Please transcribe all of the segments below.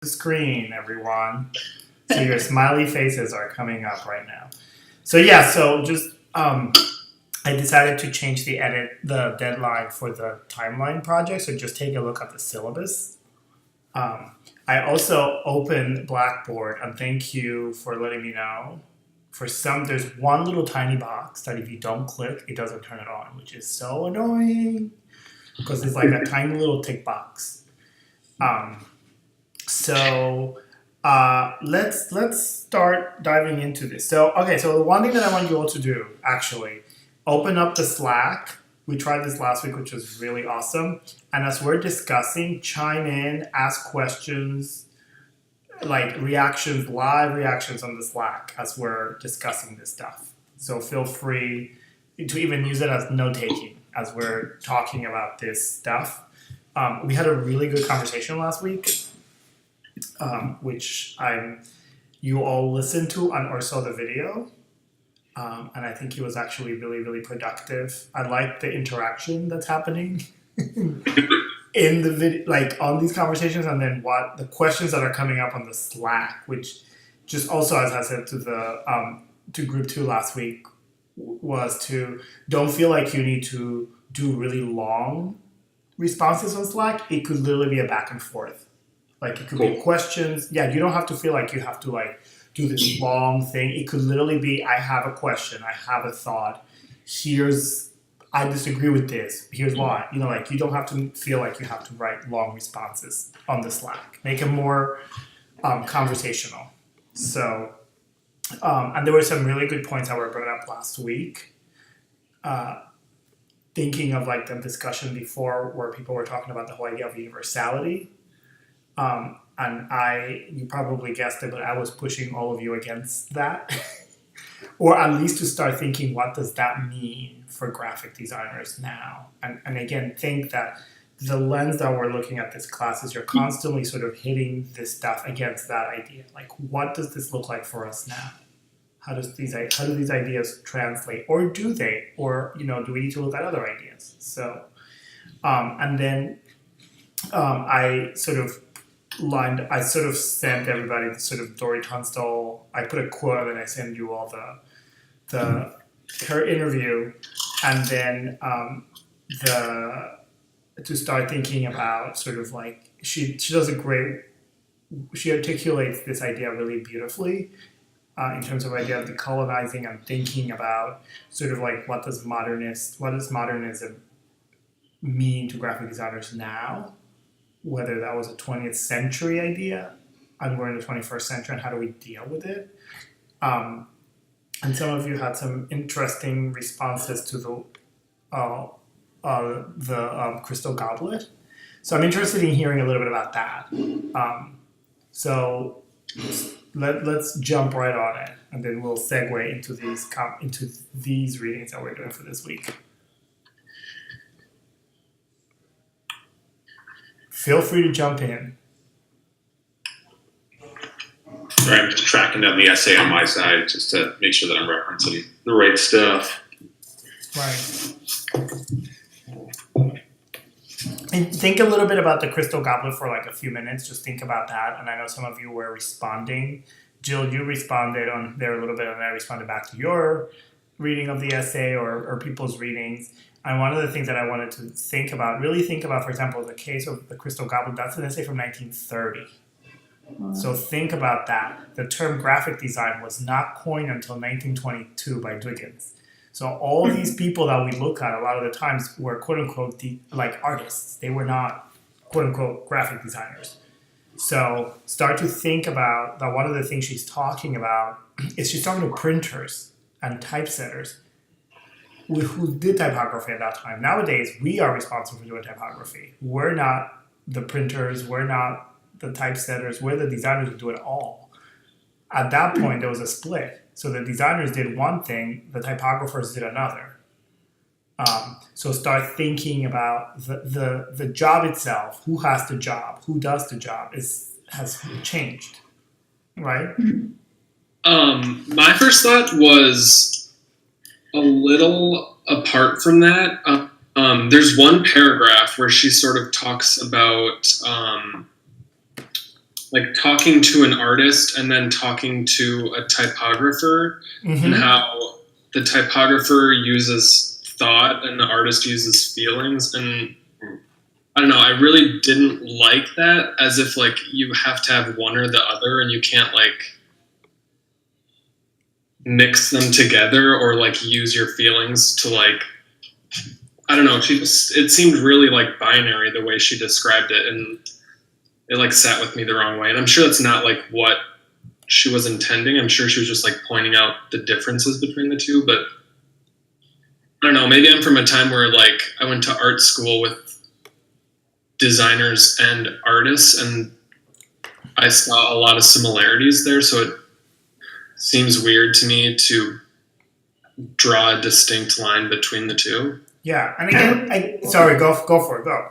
the screen, everyone. So your smiley faces are coming up right now. So yeah, so just I decided to change the deadline for the timeline project. So just take a look at the syllabus. Um, I also opened Blackboard, and thank you for letting me know. There's one little tiny box that if you don't click, it doesn't turn it on, which is so annoying because it's like a tiny little tick box. Um, let's start diving into this. So okay, so the one thing that I want you all to do actually, open up the Slack. We tried this last week, which was really awesome. And as we're discussing, chime in, ask questions, like reactions, live reactions on the Slack as we're discussing this stuff. So feel free to even use it as note taking as we're talking about this stuff. We had a really good conversation last week, which you all listened to or saw the video. And I think it was actually really, really productive. I like the interaction that's happening in the video, like on these conversations, and then what the questions that are coming up on the Slack, which just also, as I said to the to group 2 last week, was to don't feel like you need to do really long responses on Slack. It could literally be a back and forth. Like it could be questions. Yeah, you don't have to feel like you have to like do this long thing. It could literally be, I have a question, I have a thought. I disagree with this. Here's why. Like you don't have to feel like you have to write long responses on the Slack. Make it more conversational. So, and there were some really good points that were brought up last week. Thinking of like the discussion before where people were talking about the whole idea of universality. And you probably guessed it, but I was pushing all of you against that. Or at least to start thinking, what does that mean for graphic designers now? And again, think that the lens that we're looking at this class is you're constantly sort of hitting this stuff against that idea. Like, what does this look like for us now? How do these ideas translate? Or do they? Or, do we need to look at other ideas? So, and then I sort of sent everybody the sort of Dory Tunstall. I put a quote and I send you all her interview, and then to start thinking about sort of like she articulates this idea really beautifully in terms of idea of decolonizing and thinking about sort of like what does modernism mean to graphic designers now, whether that was a 20th century idea and we're in the 21st century, and how do we deal with it? And some of you had some interesting responses to the Crystal Goblet. So I'm interested in hearing a little bit about that. So let's jump right on it, and then we'll segue into these readings that we're doing for this week. Feel free to jump in. Sorry, I'm just tracking down the essay on my side just to make sure that I'm referencing the right stuff. Right. And think a little bit about the Crystal Goblet for like a few minutes. Just think about that. And I know some of you were responding. Jill, you responded on there a little bit, and I responded back to your reading of the essay or people's readings. And one of the things that I wanted to really think about, for example, the case of the Crystal Goblet, that's an essay from 1930. So think about that. The term graphic design was not coined until 1922 by Dickens. So all these people that we look at a lot of the times were quote unquote like artists. They were not quote unquote graphic designers. So start to think about that. One of the things she's talking about is she's talking to printers and typesetters who did typography at that time. Nowadays, we are responsible for doing typography. We're not the printers. We're not the typesetters. We're the designers who do it all. At that point, there was a split. So the designers did one thing, the typographers did another. So start thinking about the job itself. Who has the job? Who does the job? Has changed, right? My first thought was a little apart from that. There's one paragraph where she sort of talks about like talking to an artist and then talking to a typographer, and how the typographer uses thought and the artist uses feelings. And I don't know, I really didn't like that, as if like you have to have one or the other and you can't like mix them together or like use your feelings to like, I don't know, it seemed really like binary the way she described it, and it like sat with me the wrong way. And I'm sure that's not like what she was intending. I'm sure she was just like pointing out the differences between the two, but I don't know, maybe I'm from a time where like I went to art school with designers and artists, and I saw a lot of similarities there, so it seems weird to me to draw a distinct line between the two. Yeah, and again, sorry, go for it, go.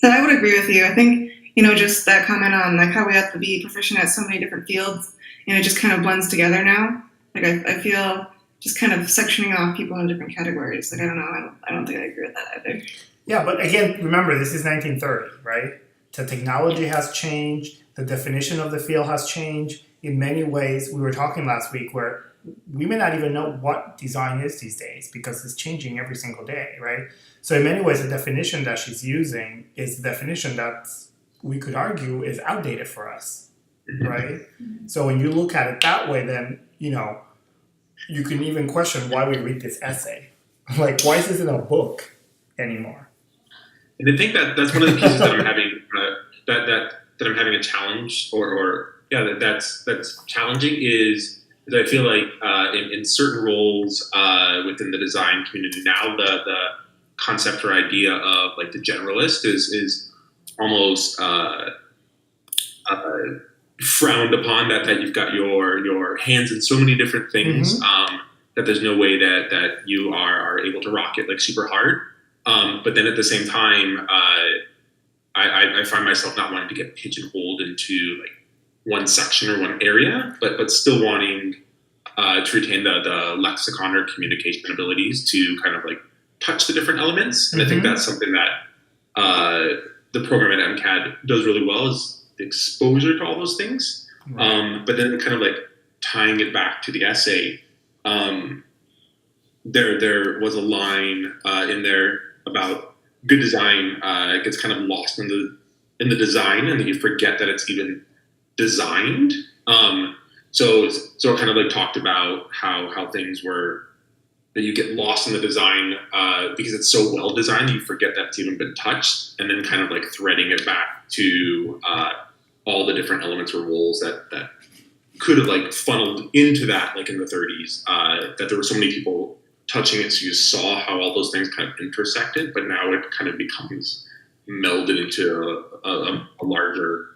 So I would agree with you. I think, just that comment on like how we have to be proficient at so many different fields, and it just kind of blends together now. Like I feel just kind of sectioning off people in different categories. Like I don't know, I don't think I agree with that either. Yeah, but again, remember, this is 1930, right? The technology has changed. The definition of the field has changed. In many ways, we were talking last week where we may not even know what design is these days because it's changing every single day, right? So in many ways, the definition that she's using is the definition that we could argue is outdated for us, right? So when you look at it that way, then, you can even question why we read this essay. Like, why is this in a book anymore? And I think that's one of the pieces that I'm having that I'm having a challenge, that's challenging is I feel like in certain roles within the design community now, the concept or idea of like the generalist is almost frowned upon. That you've got your hands in so many different things that there's no way that you are able to rock it like super hard. But then at the same time, I find myself not wanting to get pigeonholed into like one section or one area, but still wanting to retain the lexicon or communication abilities to kind of like touch the different elements. And I think that's something that the program at MCAD does really well, is the exposure to all those things. Right. But then kind of like tying it back to the essay, there was a line in there about good design gets kind of lost in the design, and then you forget that it's even designed. So it kind of like talked about how things were, that you get lost in the design because it's so well designed that you forget that it's even been touched, and then kind of like threading it back to all the different elements or roles that could have like funneled into that, like in the 30s, that there were so many people touching it, so you saw how all those things kind of intersected, but now it kind of becomes melded into a larger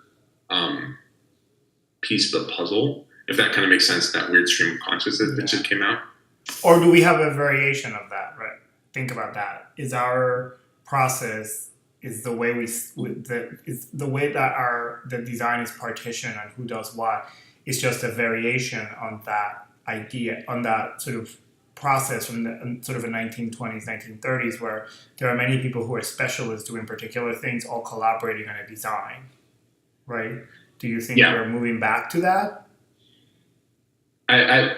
piece of the puzzle, if that kind of makes sense, that weird stream of consciousness that just came out. Or do we have a variation of that, right? Think about that. Is our process, is the way is the way that the design is partitioned and who does what, is just a variation on that idea, on that sort of process from the sort of the 1920s, 1930s, where there are many people who are specialists doing particular things, all collaborating on a design, right? Do you think we're moving back to that? I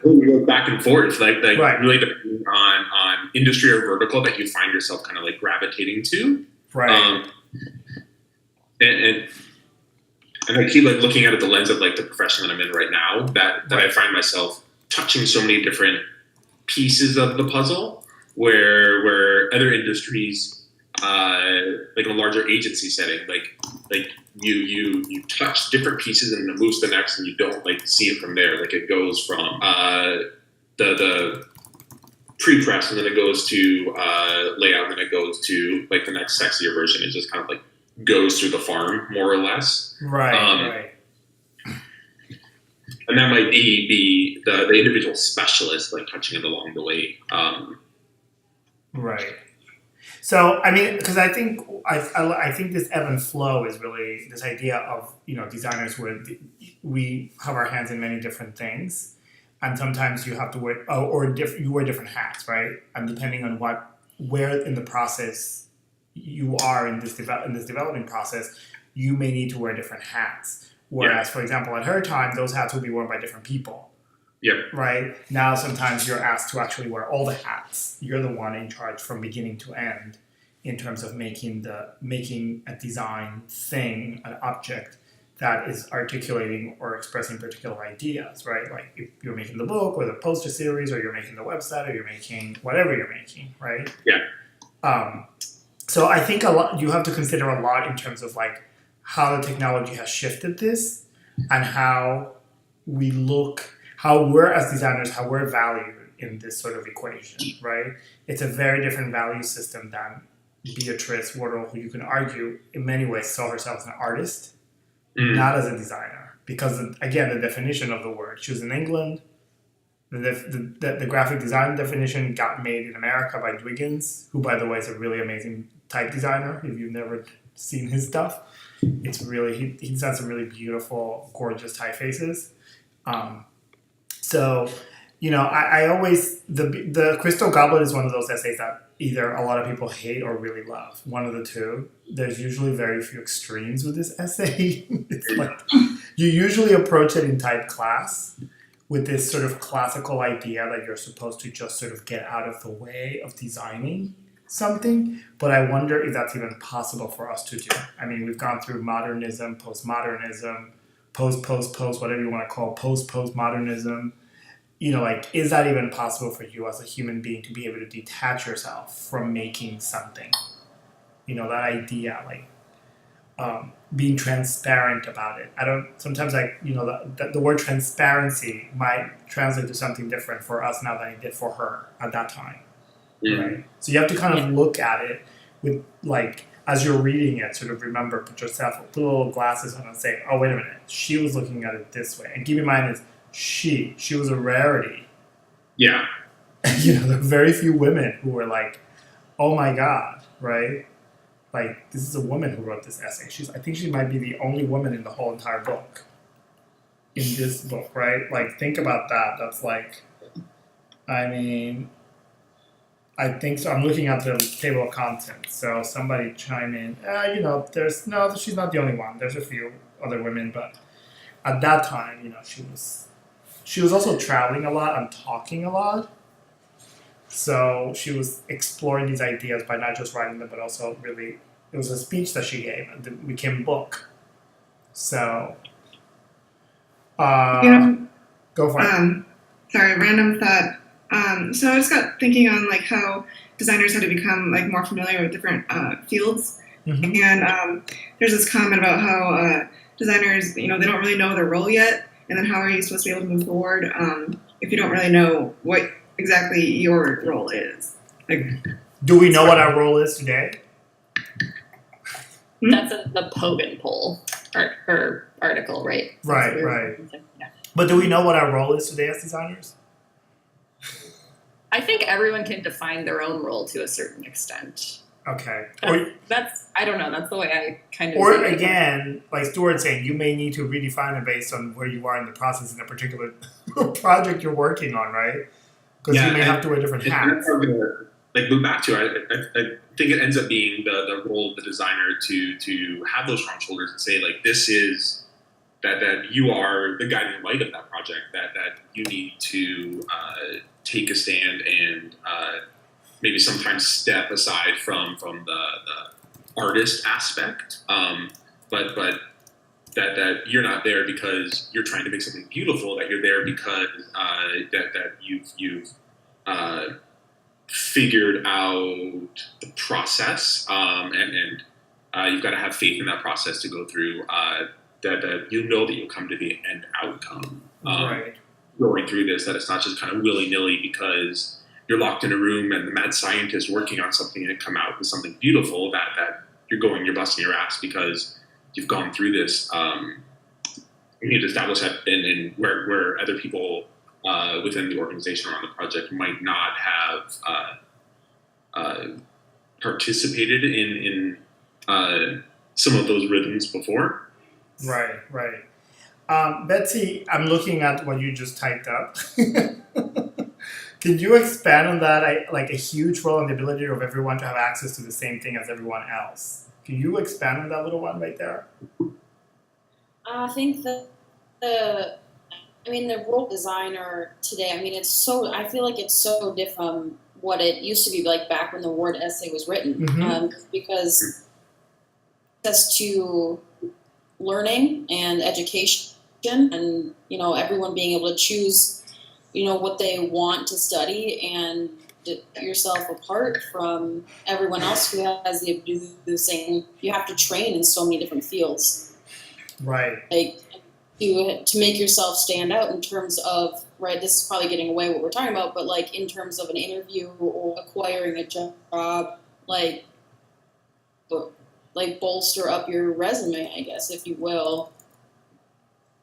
we go back and forth, like right. Really depending on industry or vertical that you find yourself kind of like gravitating to, right? And I keep like looking at it the lens of like the profession that I'm in right now. That I find myself touching so many different pieces of the puzzle, where other industries, like in a larger agency setting, like you touch different pieces and it moves to the next, and you don't like see it from there. Like it goes from the pre-press, and then it goes to layout, and then it goes to like the next sexier version. It just kind of like goes through the farm more or less. Right. Right. And that might be the individual specialist like touching it along the way. Right. So I mean, because I think this ebb and flow is really this idea of designers where we have our hands in many different things, and sometimes you have to wear you wear different hats, right? And depending on where in the process you are in this development process, you may need to wear different hats. Whereas, for example, at her time, those hats would be worn by different people. Yep. Right? Now, sometimes you're asked to actually wear all the hats. You're the one in charge from beginning to end in terms of making a design thing, an object that is articulating or expressing particular ideas, right? Like if you're making the book or the poster series or you're making the website or you're making whatever you're making, right? Yeah. So I think you have to consider a lot in terms of like how the technology has shifted this and how we're as designers, how we're valued in this sort of equation, right? It's a very different value system than Beatrice Wardle, who you can argue in many ways saw herself as an artist, not as a designer. Because again, the definition of the word, she was in England, the graphic design definition got made in America by Dwiggins, who by the way is a really amazing type designer. If you've never seen his stuff, it's really, he designs some really beautiful, gorgeous typefaces. So, you know, I always, the Crystal Goblet is one of those essays that either a lot of people hate or really love. One of the two. There's usually very few extremes with this essay. It's like, you usually approach it in type class with this sort of classical idea that you're supposed to just sort of get out of the way of designing something. But I wonder if that's even possible for us to do. I mean, we've gone through modernism, postmodernism, post, whatever you want to call postmodernism. You know, like, is that even possible for you as a human being to be able to detach yourself from making something? You know, that idea, like, being transparent about it. Sometimes, like, you know, the word transparency might translate to something different for us now than it did for her at that time. Right? So you have to kind of look at it with, like, as you're reading it, sort of remember, put yourself, put little glasses on and say, oh, wait a minute, she was looking at it this way. And keep in mind, she was a rarity. Yeah. You know, there are very few women who were like, oh my God, right? Like, this is a woman who wrote this essay. I think she might be the only woman in the whole entire book. In this book, right? Like, think about that. That's like, I mean, I think so. I'm looking at the table of contents. So somebody chime in. You know, she's not the only one. There's a few other women, but at that time, you know, she was also traveling a lot and talking a lot. So she was exploring these ideas by not just writing them, but also really, it was a speech that she gave and it became a book. So, go for it. Sorry, random thought. So I just got thinking on like how designers had to become like more familiar with different fields. Mm-hmm. And there's this comment about how designers, you know, they don't really know their role yet. And then how are you supposed to be able to move forward if you don't really know what exactly your role is? Like, do we know what our role is today? That's the Pogan poll or article, right? Right. Yeah. But do we know what our role is today as designers? I think everyone can define their own role to a certain extent. Okay. That's I don't know. That's the way I kind of. Or again, like Stuart's saying, you may need to redefine it based on where you are in the process in a particular project you're working on, right? Because you may have to wear different hats. Like move back to I think it ends up being the role of the designer to have those strong shoulders and say like this is that you are the guiding light of that project that you need to take a stand and maybe sometimes step aside from the artist aspect, but that you're not there because you're trying to make something beautiful. That you're there because that you've figured out the process, and you've got to have faith in that process to go through. That you know that you'll come to the end outcome. Right. Going through this, that it's not just kind of willy-nilly because you're locked in a room and the mad scientist working on something and come out with something beautiful that you're busting your ass because you've gone through this. You need to establish that in where other people within the organization or on the project might not have participated in some of those rhythms before. Right. Betsy, I'm looking at what you just typed up. Can you expand on that? Like a huge role in the ability of everyone to have access to the same thing as everyone else. Can you expand on that little one right there? I think that the world designer today, I feel like it's so different from what it used to be like back when the word essay was written. Mhm. Because access to learning and education and, everyone being able to choose, what they want to study and set yourself apart from everyone else who has the ability to do the same. You have to train in so many different fields. Right. Like to make yourself stand out in terms of, right, this is probably getting away what we're talking about, but like in terms of an interview or acquiring a job, like bolster up your resume, I guess, if you will.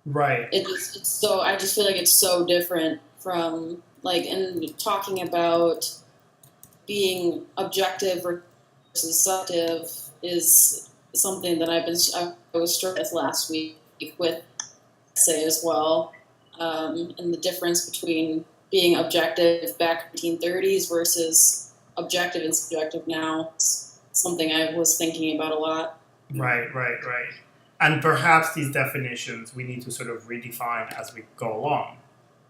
Right. I just feel like it's so different from and talking about being objective versus subjective is something that I was struck with last week with essay as well, and the difference between being objective back in the 1930s versus objective and subjective now. It's something I was thinking about a lot. Right. And perhaps these definitions we need to sort of redefine as we go along,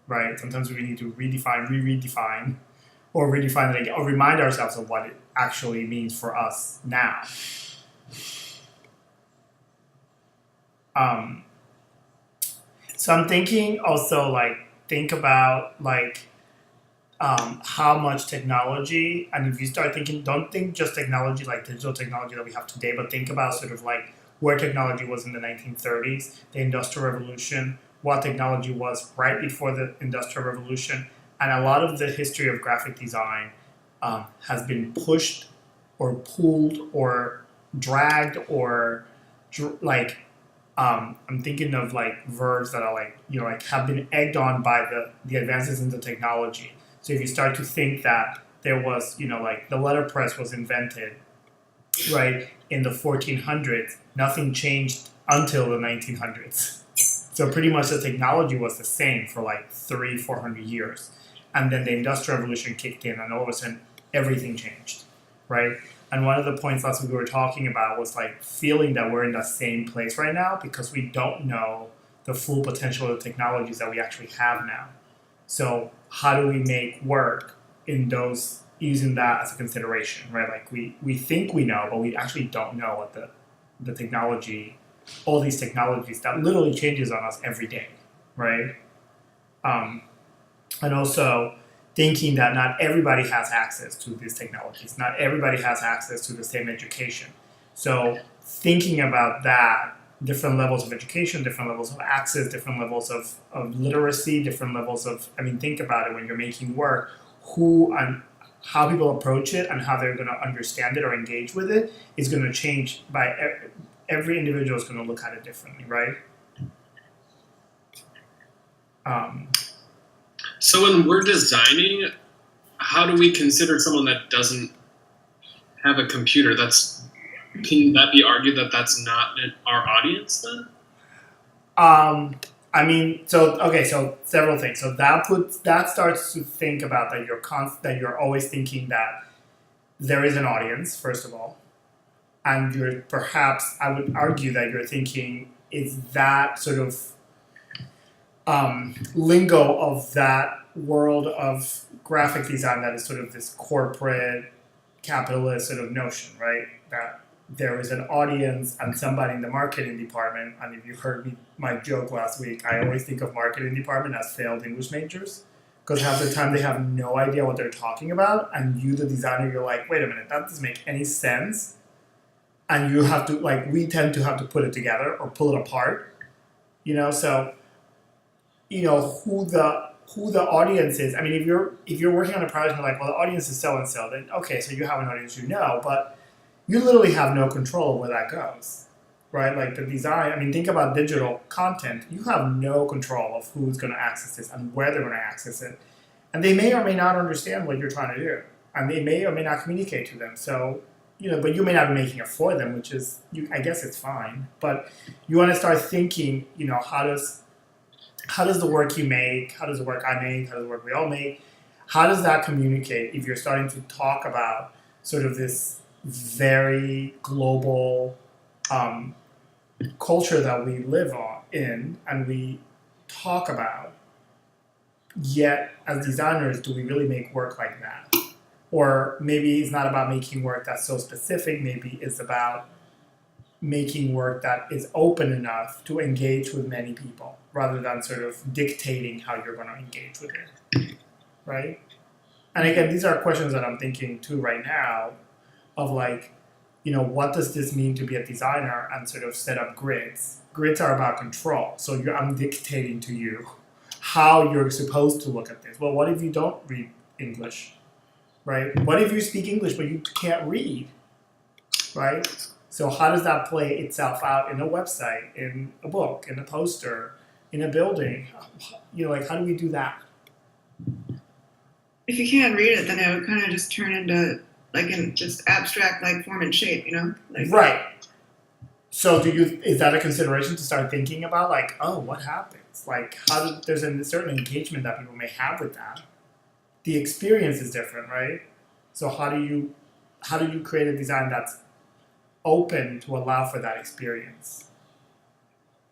right? Sometimes we need to redefine, or redefine it again, or remind ourselves of what it actually means for us now. So I'm thinking also think about how much technology, and if you start thinking, don't think just technology like digital technology that we have today, but think about sort of where technology was in the 1930s, the Industrial Revolution, what technology was right before the Industrial Revolution, and a lot of the history of graphic design has been pushed or pulled or dragged or I'm thinking of verbs that are have been egged on by the advances in the technology. So if you start to think that there was, the letterpress was invented, right, in the 1400s, nothing changed until the 1900s. So pretty much the technology was the same for 300-400 years. And then the Industrial Revolution kicked in and all of a sudden everything changed, right? And one of the points last week we were talking about was feeling that we're in the same place right now because we don't know the full potential of the technologies that we actually have now. So how do we make work in those, using that as a consideration, right? We think we know, but we actually don't know what the technology, all these technologies that literally changes on us every day, right? And also thinking that not everybody has access to these technologies. Not everybody has access to the same education. So thinking about that, different levels of education, different levels of access, different levels of literacy, different levels of, think about it when you're making work, who and how people approach it and how they're going to understand it or engage with it is going to change by every individual is going to look at it differently, right? So when we're designing, how do we consider someone that doesn't have a computer? Can that be argued that that's not our audience then? So several things. So that starts to think about that you're always thinking that there is an audience, first of all, and I would argue that you're thinking is that sort of lingo of that world of graphic design that is sort of this corporate capitalist sort of notion, right? That there is an audience and somebody in the marketing department, and if you heard my joke last week, I always think of marketing department as failed English majors, because half the time they have no idea what they're talking about, and you, the designer, you're like, wait a minute, that doesn't make any sense, and you have to, we tend to have to put it together or pull it apart, so, who the audience is. If you're working on a project and the audience is so and so, then okay, so you have an audience, but you literally have no control of where that goes, right? The design. Think about digital content. You have no control of who's going to access this and where they're going to access it, and they may or may not understand what you're trying to do, and they may or may not communicate to them. So, but you may not be making it for them, which is, I guess it's fine. But you want to start thinking, how does the work you make, how does the work I make, how does the work we all make, how does that communicate if you're starting to talk about sort of this very global culture that we live in and we talk about. Yet, as designers, do we really make work like that? Or maybe it's not about making work that's so specific. Maybe it's about making work that is open enough to engage with many people rather than sort of dictating how you're going to engage with it, right? And again, these are questions that I'm thinking too right now of like, what does this mean to be a designer and sort of set up grids? Grids are about control. So I'm dictating to you how you're supposed to look at this. Well, what if you don't read English, right? What if you speak English but you can't read, right? So how does that play itself out in a website, in a book, in a poster, in a building? Like how do we do that? If you can't read it, then it would kind of just turn into like in just abstract like form and shape, Like, right. So is that a consideration to start thinking about like, oh, what happens? Like there's a certain engagement that people may have with that. The experience is different, right? So how do you create a design that's open to allow for that experience?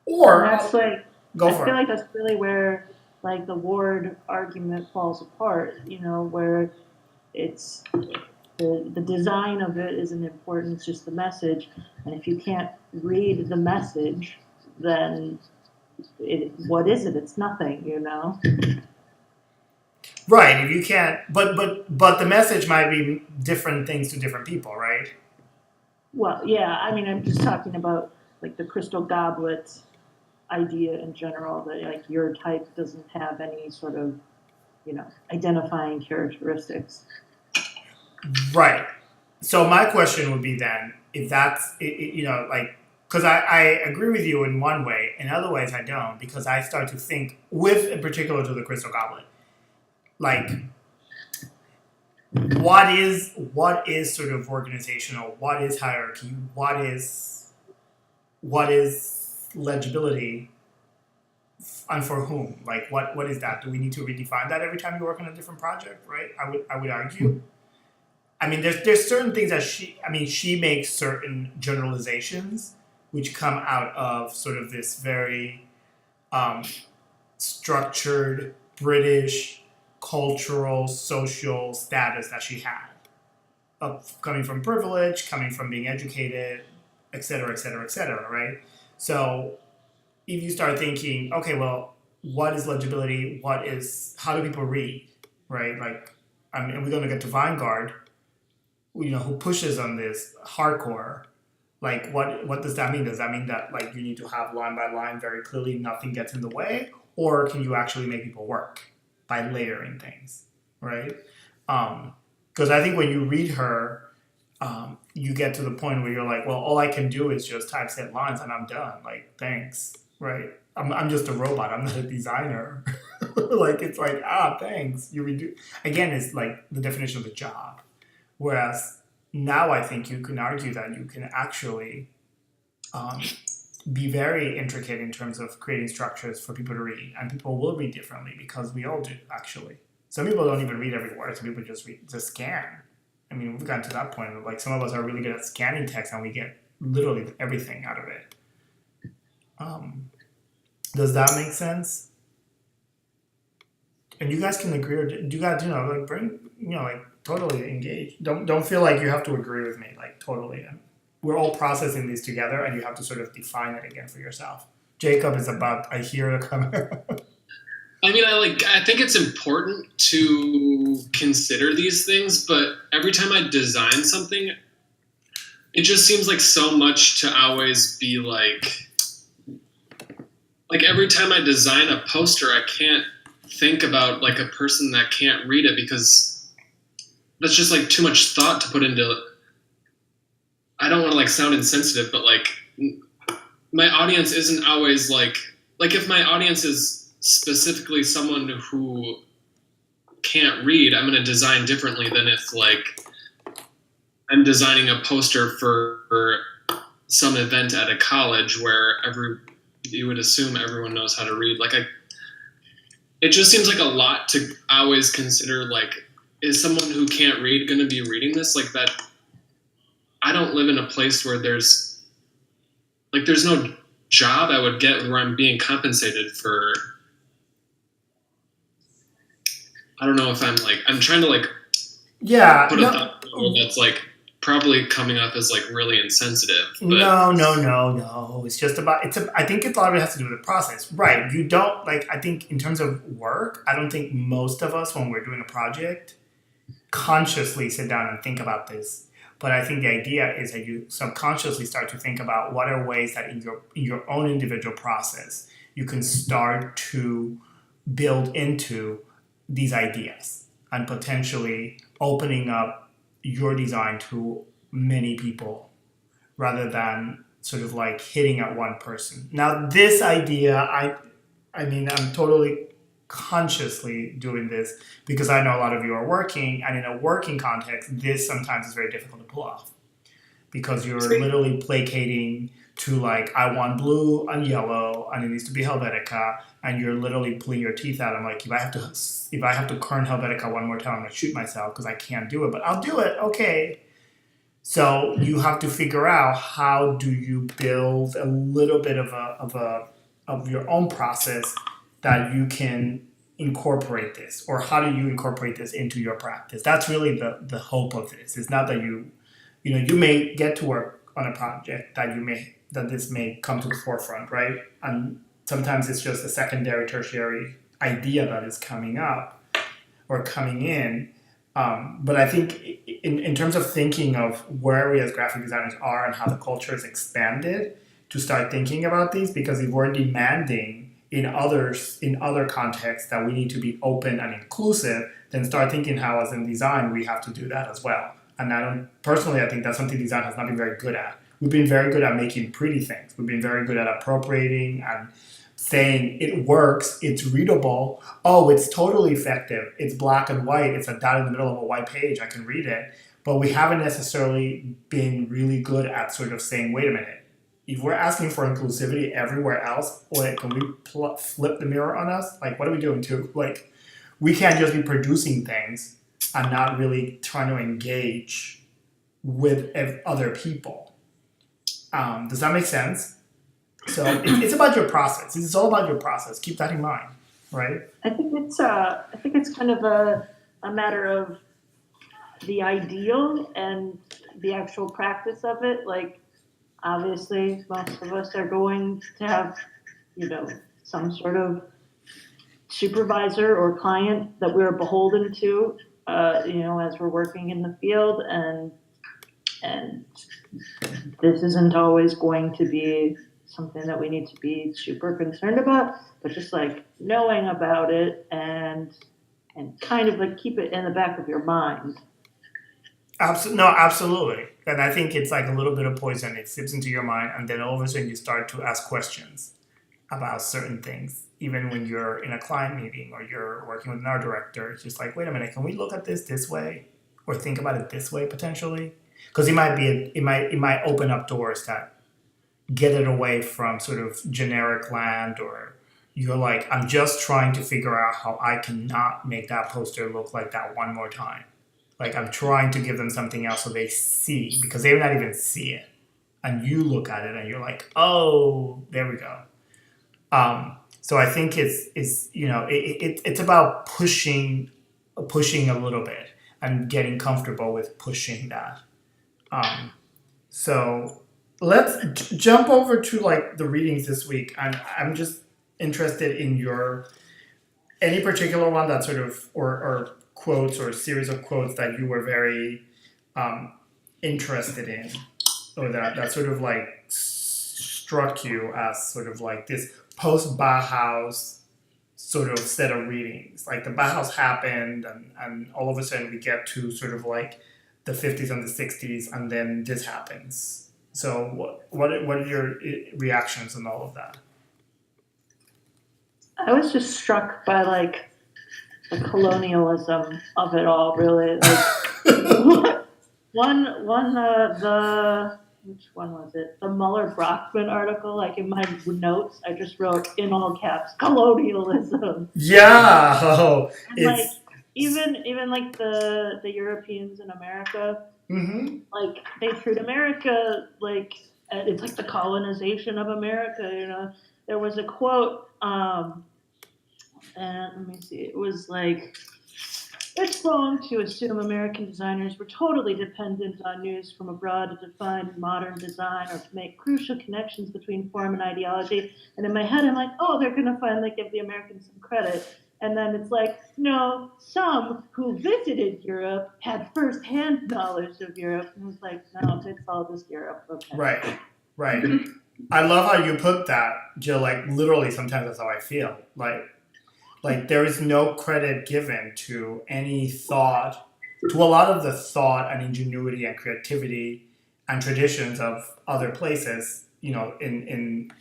Or That's like go I for feel it. like that's really where like the Ward argument falls apart, where it's the design of it isn't important, it's just the message. And if you can't read the message, then what is it? It's nothing, Right. If you can't, but the message might be different things to different people, right? Well, yeah, I mean, I'm just talking about like the crystal goblet idea in general, that like your type doesn't have any sort of, identifying characteristics. Right. So my question would be then, if that's, like, because I agree with you in one way, in other ways I don't, because I start to think, in particular to the crystal goblet, like, what is sort of organizational? What is hierarchy? What is legibility, and for whom? Like, what is that? Do we need to redefine that every time you work on a different project? Right? I would argue. I mean, there's certain things that she makes certain generalizations which come out of sort of this very structured British cultural social status that she had, of coming from privilege, coming from being educated, et cetera, et cetera, et cetera, right? So if you start thinking, okay, well, what is legibility? How do people read, right? Like, and we're going to get to Vanguard, who pushes on this hardcore. Like, what does that mean? Does that mean that like you need to have line by line very clearly, nothing gets in the way, or can you actually make people work by layering things, right? Because I think when you read her, you get to the point where you're like, well, all I can do is just typeset lines and I'm done. Like, thanks, right? I'm just a robot. I'm not a designer. Like, it's like, thanks. You redo. Again, it's like the definition of a job. Whereas now I think you can argue that you can actually be very intricate in terms of creating structures for people to read. And people will read differently because we all do, actually. Some people don't even read every word. Some people just scan. I mean, we've gotten to that point where like some of us are really good at scanning text and we get literally everything out of it. Does that make sense? And you guys can agree, or do you guys, like bring, like totally engage. Don't feel like you have to agree with me, like totally. We're all processing these together, and you have to sort of define it again for yourself. Jacob is about. I hear the comment. I mean, I think it's important to consider these things, but every time I design something, it just seems like so much to always be like every time I design a poster, I can't think about like a person that can't read it because that's just like too much thought to put into. I don't want to like sound insensitive, but like my audience isn't always like if my audience is specifically someone who can't read, I'm going to design differently than if like I'm designing a poster for some event at a college where you would assume everyone knows how to read. It just seems like a lot to always consider, like, is someone who can't read going to be reading this? Like, that I don't live in a place where there's no job I would get where I'm being compensated for. I don't know if I'm trying to like Yeah, put no, a thought that's like probably coming up as like really insensitive. But no. It's just about I think a lot of it has to do with the process, right? You don't like. I think in terms of work, I don't think most of us, when we're doing a project, consciously sit down and think about this. But I think the idea is that you subconsciously start to think about what are ways that in your own individual process you can start to build into these ideas and potentially opening up your design to many people rather than sort of like hitting at one person. Now this idea, I mean I'm totally consciously doing this because I know a lot of you are working, and in a working context this sometimes is very difficult to pull off because you're literally placating to like I want blue and yellow and it needs to be Helvetica, and you're literally pulling your teeth out. I'm like, if I have to kern Helvetica one more time, I'm gonna shoot myself because I can't do it, but I'll do it. Okay. So you have to figure out how do you build a little bit of your own process that you can incorporate this, or how do you incorporate this into your practice? That's really the hope of this. It's not that you may get to work on a project that this may come to the forefront, right? And sometimes it's just a secondary, tertiary idea that is coming up or coming in. But I think in terms of thinking of where we as graphic designers are and how the culture is expanded, to start thinking about these, because if we're demanding in other contexts that we need to be open and inclusive, then start thinking how as in design we have to do that as well. And I think that's something design has not been very good at. We've been very good at making pretty things. We've been very good at appropriating and saying it works, it's readable, oh, it's totally effective, it's black and white, it's a dot in the middle of a white page, I can read it. But we haven't necessarily been really good at sort of saying, wait a minute, if we're asking for inclusivity everywhere else, can we flip the mirror on us? Like, what are we doing too? Like, we can't just be producing things and not really trying to engage with other people. Does that make sense? So it's about your process. It's all about your process. Keep that in mind, right? I think it's kind of a matter of the ideal and the actual practice of it. Like, obviously, most of us are going to have, some sort of supervisor or client that we're beholden to, as we're working in the field, and this isn't always going to be something that we need to be super concerned about, but just like knowing about it and kind of like keep it in the back of your mind. Absolutely. And I think it's like a little bit of poison. It sips into your mind, and then all of a sudden you start to ask questions about certain things. Even when you're in a client meeting or you're working with an art director, it's just like, wait a minute, can we look at this way, or think about it this way potentially? Because it might open up doors that get it away from sort of generic land, or you're like, I'm just trying to figure out how I can not make that poster look like that one more time. Like, I'm trying to give them something else so they see, because they may not even see it. And you look at it and you're like, oh, there we go. So I think it's about pushing a little bit and getting comfortable with pushing that. So let's jump over to like the readings this week. And I'm just interested in any particular one that sort of, or quotes or a series of quotes that you were very interested in, or that sort of like struck you as sort of like this post-Bauhaus sort of set of readings. Like the Bauhaus happened, and all of a sudden we get to sort of like the 50s and the 60s, and then this happens. So what are your reactions on all of that? I was just struck by like the colonialism of it all, really. Like which one was it? The Muller-Brockman article. Like in my notes, I just wrote in all caps colonialism. Yeah, And like even like the Europeans in America, Mm-hmm. Like they treat America like it's like the colonization of America. You know, there was a quote, and let me see. It was like, it's wrong to assume American designers were totally dependent on news from abroad to define modern design or to make crucial connections between form and ideology. And in my head, I'm like, oh, they're going to finally give the Americans some credit. And then it's like, no, some who visited Europe had first-hand knowledge of Europe. And it's like, no, it's all just Europe. Okay. Right. Right. I love how you put that, Jill. Like literally, sometimes that's how I feel. Like there is no credit given to any thought, to a lot of the thought and ingenuity and creativity and traditions of other places. You know, in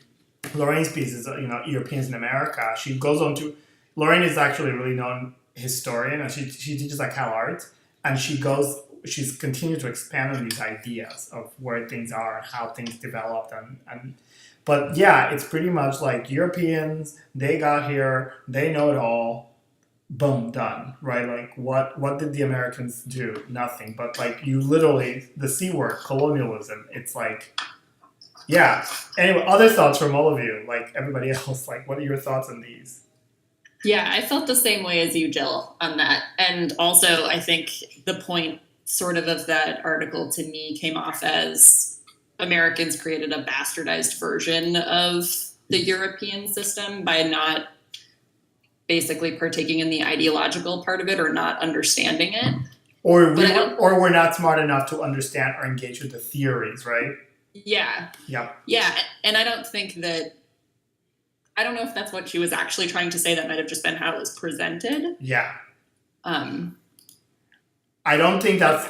Lorraine's pieces, you know, Europeans in America, she goes on to, Lorraine is actually a really known historian, and she teaches at Cal Arts, and she's continued to expand on these ideas of where things are and how things developed and but yeah, it's pretty much like Europeans, they got here, they know it all, boom, done, right? Like what did the Americans do? Nothing. But like you literally, the C word, colonialism, it's like, yeah. Anyway, other thoughts from all of you, like everybody else, like what are your thoughts on these? Yeah, I felt the same way as you, Jill, on that. And also, I think the point sort of that article to me came off as Americans created a bastardized version of the European system by not basically partaking in the ideological part of it or not understanding it. Or we're not smart enough to understand or engage with the theories, right? Yeah. Yep. Yeah, and I don't know if that's what she was actually trying to say. That might have just been how it was presented. Yeah. Um, I don't think that's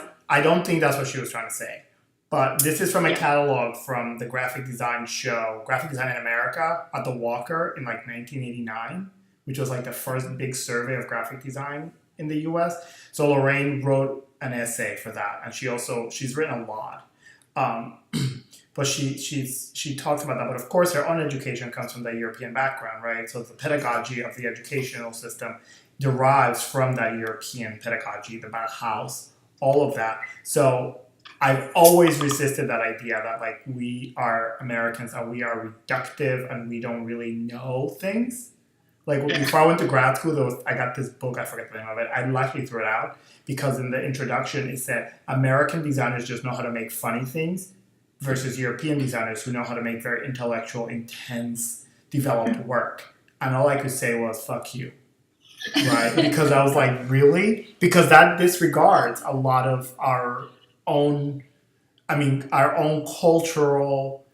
what she was trying to say. But this is from a catalog from the Graphic Design show, Graphic Design in America, at the Walker in like 1989, which was like the first big survey of graphic design in the US. So Lorraine wrote an essay for that, and she's written a lot. But she talks about that. But of course, her own education comes from the European background, right? So the pedagogy of the educational system derives from that European pedagogy, the Bauhaus, all of that. So I've always resisted that idea that like we are Americans and we are reductive and we don't really know things. Like before I went to grad school, I got this book, I forget the name of it. I likely threw it out because in the introduction it said American designers just know how to make funny things versus European designers who know how to make very intellectual, intense, developed work. And all I could say was, fuck you. Right? Because I was like, really? Because that disregards a lot of our own cultural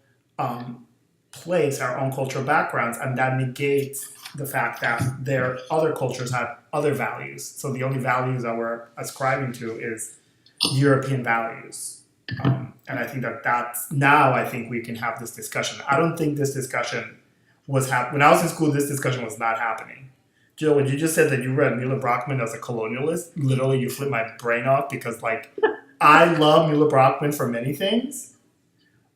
place, our own cultural backgrounds, and that negates the fact that their other cultures have other values. So the only values that we're ascribing to is European values. And I think that's now I think we can have this discussion. I don't think this discussion was when I was in school, this discussion was not happening. Jill, when you just said that you read Miller Brockman as a colonialist, literally you flipped my brain off because like I love Miller Brockman for many things,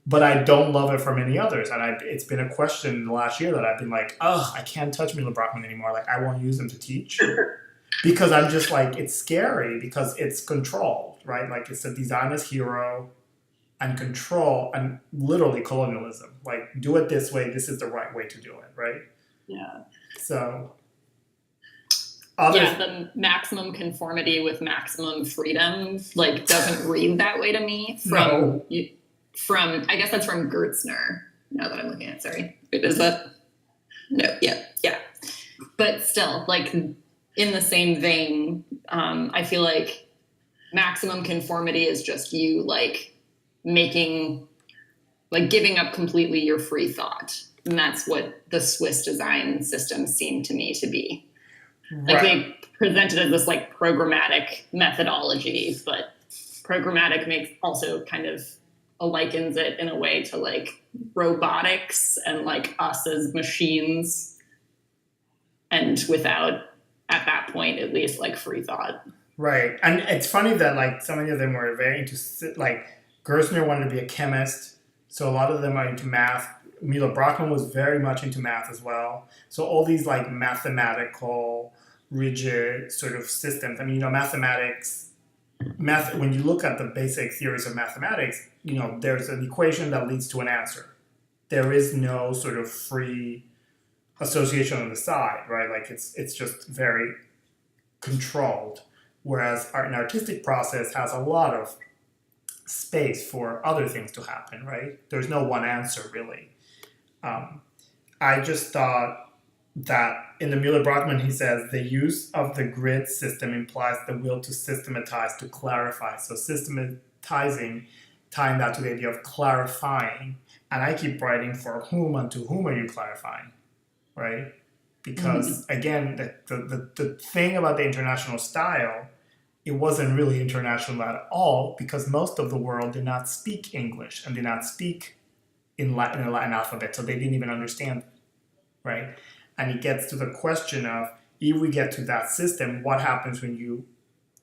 but I don't love it for many others. And it's been a question in the last year that I've been like, oh, I can't touch Miller Brockman anymore. Like I won't use him to teach because I'm just like, it's scary because it's controlled, right? Like it's a designer's hero and control and literally colonialism. Like do it this way. This is the right way to do it, right? Yeah. So. the maximum conformity with maximum freedom like doesn't read that way to me. From I guess that's from Gertzner. Now that I'm looking at it, sorry. Is that? No, yeah. But still, like in the same vein, I feel like maximum conformity is just you like making, like giving up completely your free thought. And that's what the Swiss design system seemed to me to be. Like they present it as this like programmatic methodology, but programmatic makes also kind of likens it in a way to like robotics and like us as machines, and without at that point at least like free thought. Right, and it's funny that like so many of them were very into like Gerstner wanted to be a chemist, so a lot of them are into math. Milo Brockman was very much into math as well. So all these like mathematical, rigid sort of systems. I mean, mathematics when you look at the basic theories of mathematics, there's an equation that leads to an answer. There is no sort of free association on the side, right? Like it's just very controlled. Whereas an artistic process has a lot of space for other things to happen, right? There's no one answer really. I just thought that in the Mueller-Brockman, he says the use of the grid system implies the will to systematize, to clarify. So systematizing, tying that to the idea of clarifying. And I keep writing for whom and to whom are you clarifying, right? Because again, the thing about the international style, it wasn't really international at all because most of the world did not speak English and did not speak in the Latin alphabet, so they didn't even understand, right? And it gets to the question of, if we get to that system, what happens when you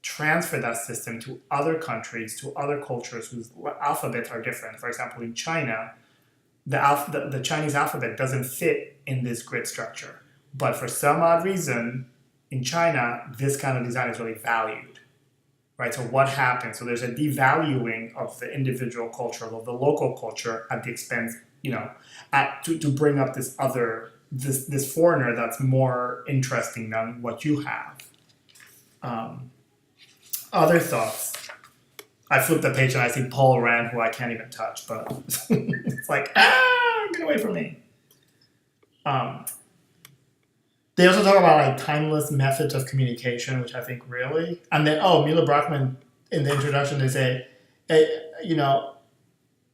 transfer that system to other countries, to other cultures whose alphabets are different? For example, in China, the Chinese alphabet doesn't fit in this grid structure. But for some odd reason, in China, this kind of design is really valued, right? So what happens? So there's a devaluing of the individual culture, of the local culture at the expense, to bring up this other, this foreigner that's more interesting than what you have. Other thoughts? I flip the page and I see Paul Rand, who I can't even touch, but it's like, get away from me. They also talk about like timeless methods of communication, which I think really, and then Mueller-Brockman in the introduction they say,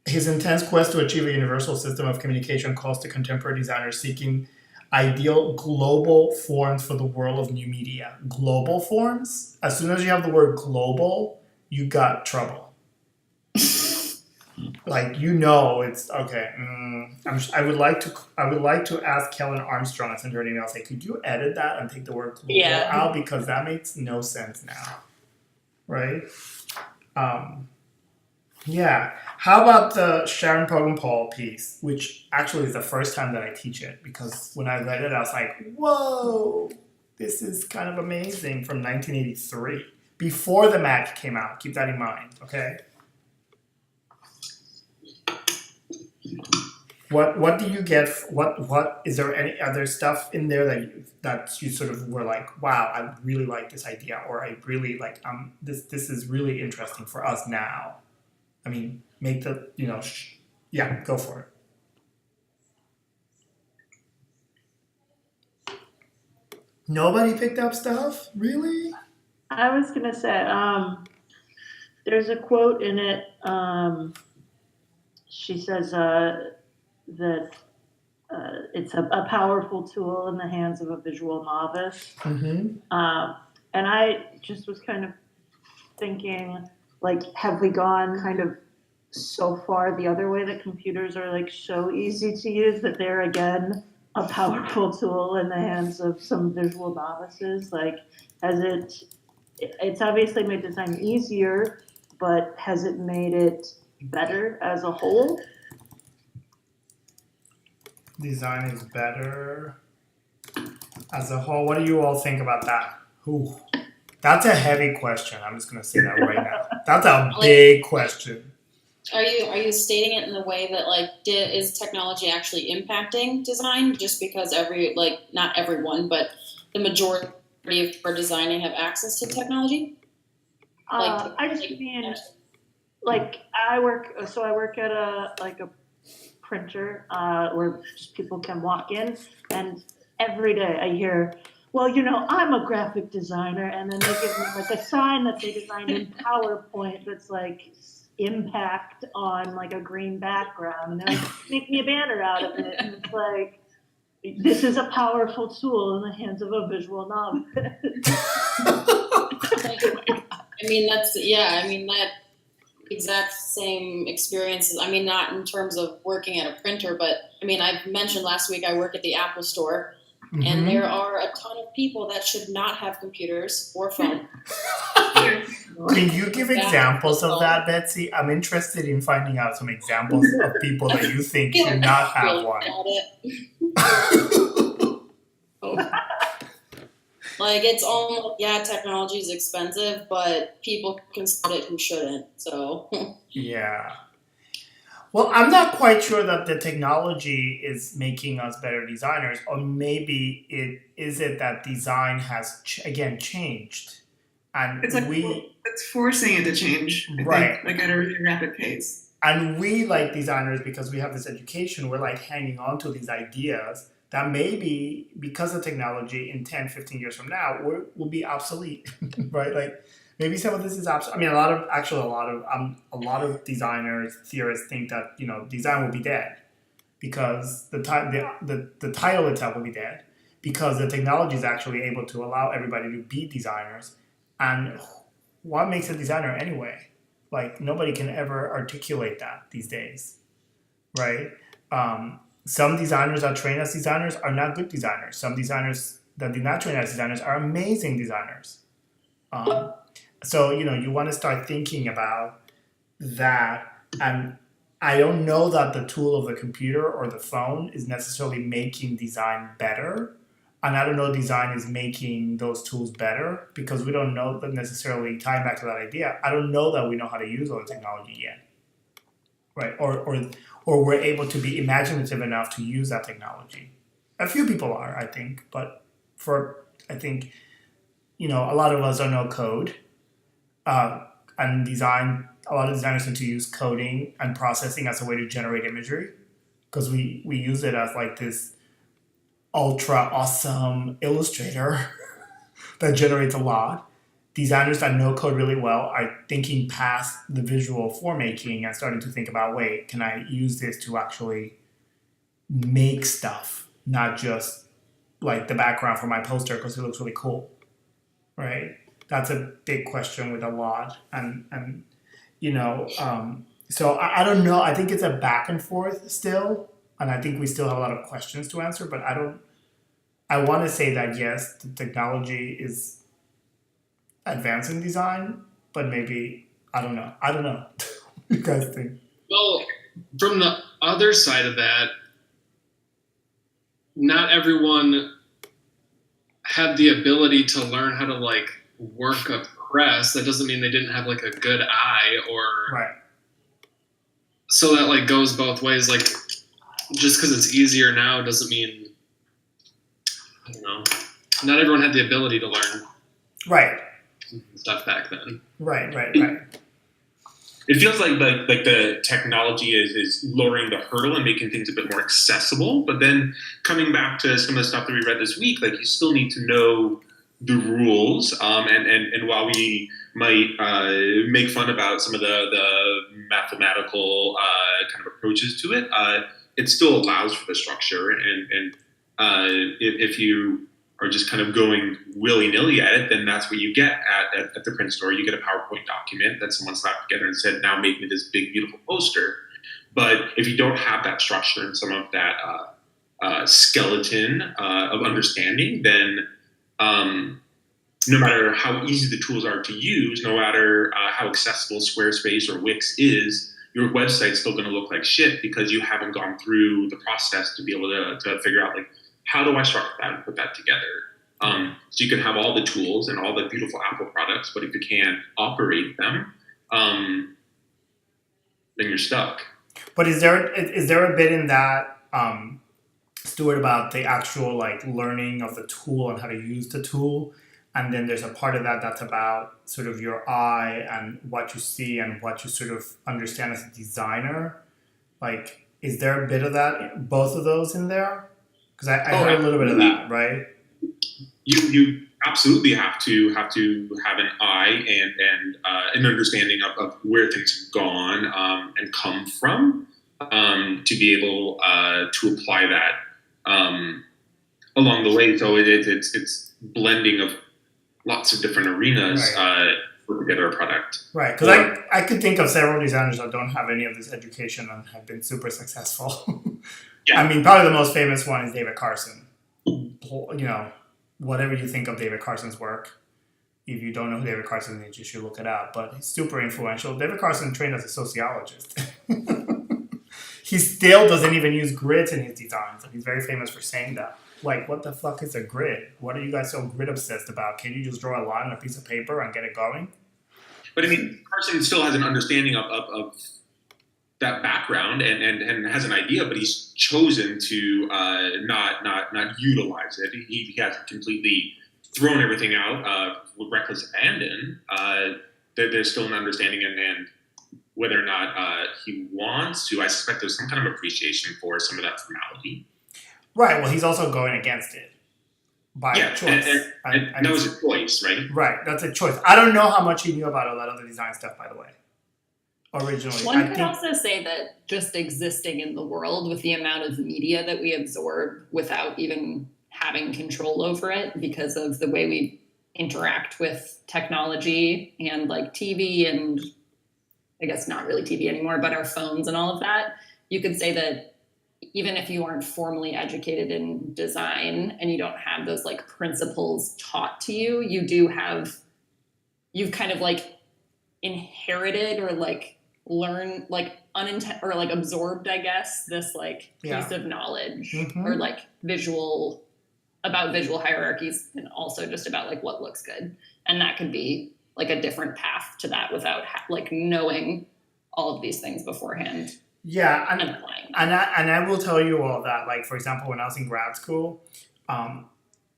his intense quest to achieve a universal system of communication calls to contemporary designers seeking ideal global forms for the world of new media. Global forms? As soon as you have the word global, you got trouble. Like it's okay. I would like to ask Kellen Armstrong and send her an email. Say, could you edit that and take the word global out because that makes no sense now, right? Yeah. How about the Sharon Poggenpohl piece, which actually is the first time that I teach it, because when I read it, I was like, whoa, this is kind of amazing, from 1983, before the Mac came out. Keep that in mind, okay? What do you get? What is there any other stuff in there that you sort of were like, wow, I really like this idea, or I really like this is really interesting for us now. I mean, make the go for it. Nobody picked up stuff, really? I was gonna say, there's a quote in it. She says that it's a powerful tool in the hands of a visual novice. Mm-hmm. And I just was kind of thinking, like, have we gone kind of so far the other way that computers are like so easy to use that they're again a powerful tool in the hands of some visual novices? Like, it's obviously made design easier, but has it made it better as a whole? Design is better as a whole. What do you all think about that? Ooh, that's a heavy question. I'm just going to say that right now. That's a big question. Are you stating it in the way that is technology actually impacting design? Just because not everyone, but the majority of our designing have access to technology? I just mean, I work at a printer where just people can walk in, and every day I hear, well, I'm a graphic designer, and then they give me a sign that they designed in PowerPoint that's impact on a green background, and they're make me a banner out of it, and it's this is a powerful tool in the hands of a visual novice. that exact same experiences. Not in terms of working at a printer, but I mentioned last week I work at the Apple store, Mm-hmm. and there are a ton of people that should not have computers or phones. Can you give examples of that, Betsy? I'm interested in finding out some examples of people that you think should not have one. Like it's almost technology is expensive, but people can start it who shouldn't. So Yeah. Well, I'm not quite sure that the technology is making us better designers, or maybe it that design has again changed, and It's like it's forcing it to change. I Right. think, like at a really rapid pace. and we like designers because we have this education. We're like hanging on to these ideas that maybe because of technology in 10, 15 years from now will be obsolete, right? Like maybe some of this is obsolete. I mean, a lot of designers, theorists think that design will be dead because the title itself will be dead because the technology is actually able to allow everybody to be designers. And what makes a designer anyway? Like nobody can ever articulate that these days, right? Some designers that train as designers are not good designers. Some designers that did not train as designers are amazing designers. So you want to start thinking about that. And I don't know that the tool of the computer or the phone is necessarily making design better. And I don't know design is making those tools better because we don't know that necessarily, tying back to that idea, I don't know that we know how to use all the technology yet. Right? Or we're able to be imaginative enough to use that technology. A few people are, I think, but I think, a lot of us don't know code. And design, a lot of designers tend to use coding and processing as a way to generate imagery because we use it as like this ultra awesome illustrator that generates a lot. Designers that know code really well are thinking past the visual form making and starting to think about, wait, can I use this to actually make stuff, not just like the background for my poster because it looks really cool, right? That's a big question with a lot, and so I don't know. I think it's a back and forth still, and I think we still have a lot of questions to answer. But I want to say that yes, the technology is advancing design, but maybe I don't know. What do you guys think? Well, from the other side of that, not everyone had the ability to learn how to like work a press. That doesn't mean they didn't have like a good eye or Right. So that like goes both ways. Like just because it's easier now doesn't mean, I don't know, not everyone had the ability to learn Right. stuff back then. Right. It feels like the technology is lowering the hurdle and making things a bit more accessible. But then coming back to some of the stuff that we read this week, like you still need to know the rules. And while we might make fun about some of the mathematical kind of approaches to it, it still allows for the structure. And if you are just kind of going willy-nilly at it, then that's what you get at the print store. You get a PowerPoint document that someone slapped together and said, now make me this big, beautiful poster. But if you don't have that structure and some of that skeleton of understanding, then no matter how easy the tools are to use, no matter how accessible Squarespace or Wix is, your website's still going to look like shit because you haven't gone through the process to be able to figure out, like, how do I structure that and put that together? So you can have all the tools and all the beautiful Apple products, but if you can't operate them, then you're stuck. But is there a bit in that, Stuart, about the actual like learning of the tool and how to use the tool? And then there's a part of that that's about sort of your eye and what you see and what you sort of understand as a designer. Like, is there a bit of that, both of those in there? Because I heard a little bit of that, right? You absolutely have to have an eye and an understanding of where things have gone and come from to be able to apply that along the way. So it's blending of lots of different arenas put together a product. Right, because I could think of several designers that don't have any of this education and have been super successful. Yeah. I mean, probably the most famous one is David Carson. Whatever you think of David Carson's work, if you don't know who David Carson is, you should look it up. But he's super influential. David Carson trained as a sociologist. He still doesn't even use grids in his designs, and he's very famous for saying that. like, what the fuck is a grid? What are you guys so grid obsessed about? Can you just draw a line on a piece of paper and get it going? But I mean, the person still has an understanding of that background and has an idea, but he's chosen to not utilize it. He hasn't completely thrown everything out with reckless abandon. There's still an understanding and whether or not he wants to. I suspect there's some kind of appreciation for some of that formality. Right. Well, he's also going against it by choice. And that was a choice, right? Right. That's a choice. I don't know how much he knew about all that other design stuff, by the way. Originally, One could also say that just existing in the world with the amount of media that we absorb without even having control over it because of the way we interact with technology and like TV and I guess not really TV anymore, but our phones and all of that, you could say that even if you aren't formally educated in design and you don't have those like principles taught to you, you've kind of like inherited or like learn like or like absorbed, I guess, this like piece of knowledge or like visual hierarchies and also just about like what looks good. And that could be like a different path to that without like knowing all of these things beforehand. Yeah, and applying. And I will tell you all that, like, for example, when I was in grad school,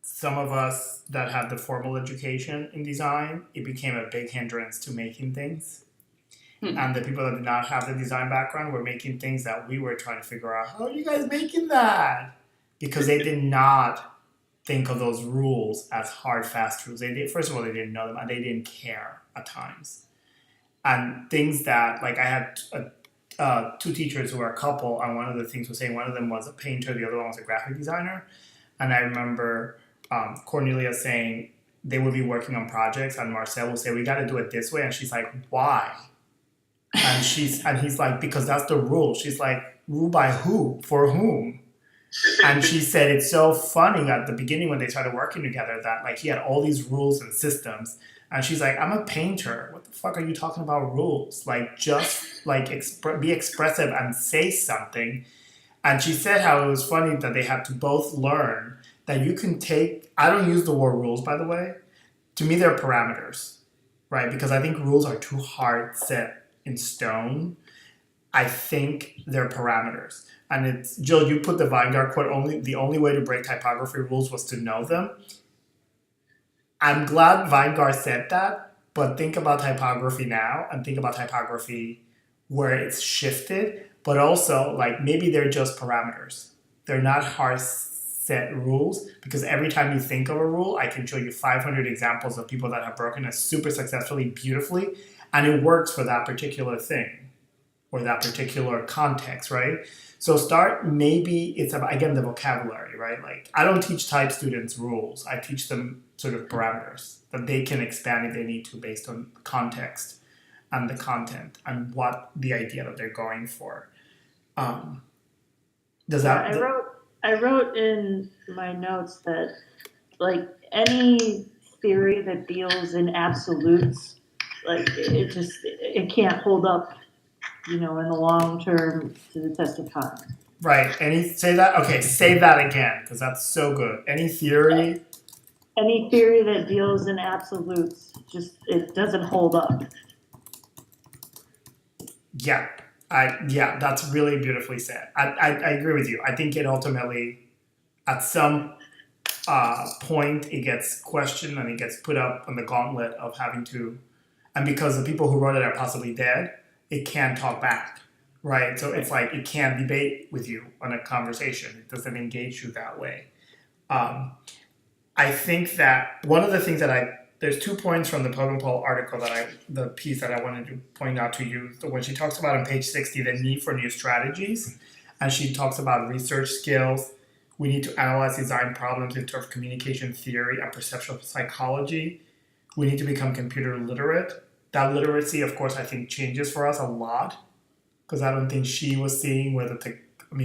some of us that had the formal education in design, it became a big hindrance to making things. And the people that did not have the design background were making things that we were trying to figure out, how are you guys making that? Because they did not think of those rules as hard, fast rules. First of all, they didn't know them, and they didn't care at times. And things that, like, I had two teachers who were a couple, and one of the things was saying one of them was a painter, the other one was a graphic designer. And I remember Cornelia saying they would be working on projects, and Marcel will say, we got to do it this way. And she's like, why? And he's like, because that's the rule. She's like, rule by who? For whom? And she said it's so funny at the beginning when they started working together that like he had all these rules and systems. And she's like, I'm a painter. What the fuck are you talking about rules? Like, just like be expressive and say something. And she said how it was funny that they had to both learn that you can take, I don't use the word rules, by the way. To me, they're parameters, right? Because I think rules are too hard set in stone. I think they're parameters. And it's, Jill, you put the Weingart quote, the only way to break typography rules was to know them. I'm glad Weingart said that, but think about typography now and think about typography where it's shifted, but also like maybe they're just parameters. They're not hard set rules, because every time you think of a rule, I can show you 500 examples of people that have broken it super successfully, beautifully, and it works for that particular thing or that particular context, right? So maybe it's about, again, the vocabulary, right? Like, I don't teach type students rules. I teach them sort of parameters that they can expand if they need to based on context and the content and what the idea that they're going for. I wrote in my notes that like any theory that deals in absolutes, like it can't hold up, in the long term to the test of time. Right. Say that? Okay, say that again, because that's so good. Any theory that deals in absolutes, it doesn't hold up. Yeah. That's really beautifully said. I agree with you. I think it ultimately, at some point, it gets questioned and it gets put up on the gauntlet of having to, and because the people who wrote it are possibly dead, it can't talk back, right? So it's like it can't debate with you on a conversation. It doesn't engage you that way. I think that one of the things that there's 2 points from the Pogenpol article the piece that I wanted to point out to you. When she talks about on page 60, the need for new strategies, and she talks about research skills. We need to analyze design problems in terms of communication theory and perceptual psychology. We need to become computer literate. That literacy, of course, I think changes for us a lot, because I don't think she was seeing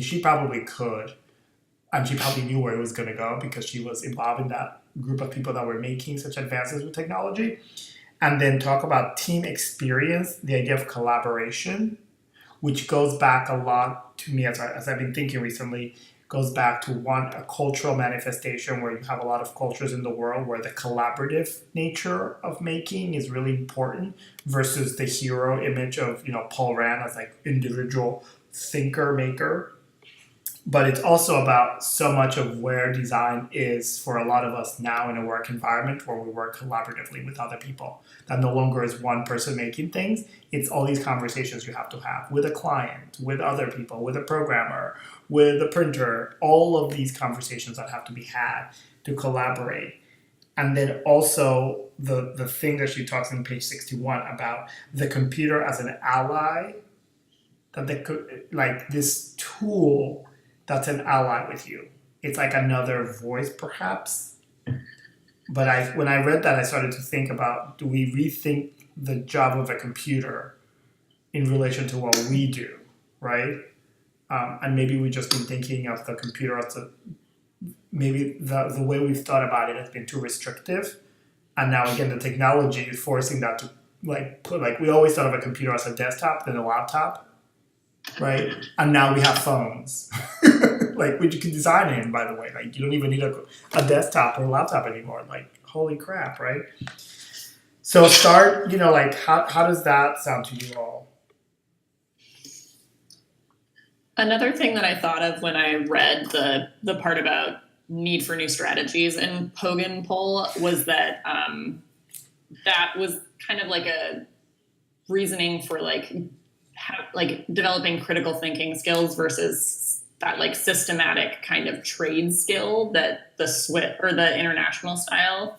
she probably could, and she probably knew where it was going to go because she was involved in that group of people that were making such advances with technology. And then talk about team experience, the idea of collaboration, which goes back a lot to me as I've been thinking recently. goes back to a cultural manifestation where you have a lot of cultures in the world where the collaborative nature of making is really important versus the hero image of, Paul Rand as like individual thinker maker. But it's also about so much of where design is for a lot of us now in a work environment where we work collaboratively with other people. That no longer is one person making things. It's all these conversations you have to have with a client, with other people, with a programmer, with a printer, all of these conversations that have to be had to collaborate. And then also the thing that she talks in page 61 about the computer as an ally, like this tool that's an ally with you. It's like another voice, perhaps. But when I read that, I started to think about, do we rethink the job of a computer in relation to what we do, right? And maybe we've just been thinking of the computer as maybe the way we've thought about it has been too restrictive. And now again, the technology is forcing that to we always thought of a computer as a desktop, then a laptop, right? And now we have phones, which you can design in, by the way. Like, you don't even need a desktop or a laptop anymore. Like, holy crap, right? So start, how does that sound to you all? Another thing that I thought of when I read the part about need for new strategies in Poggenpohl was that that was kind of like a reasoning for developing critical thinking skills versus that systematic kind of trade skill that the the international style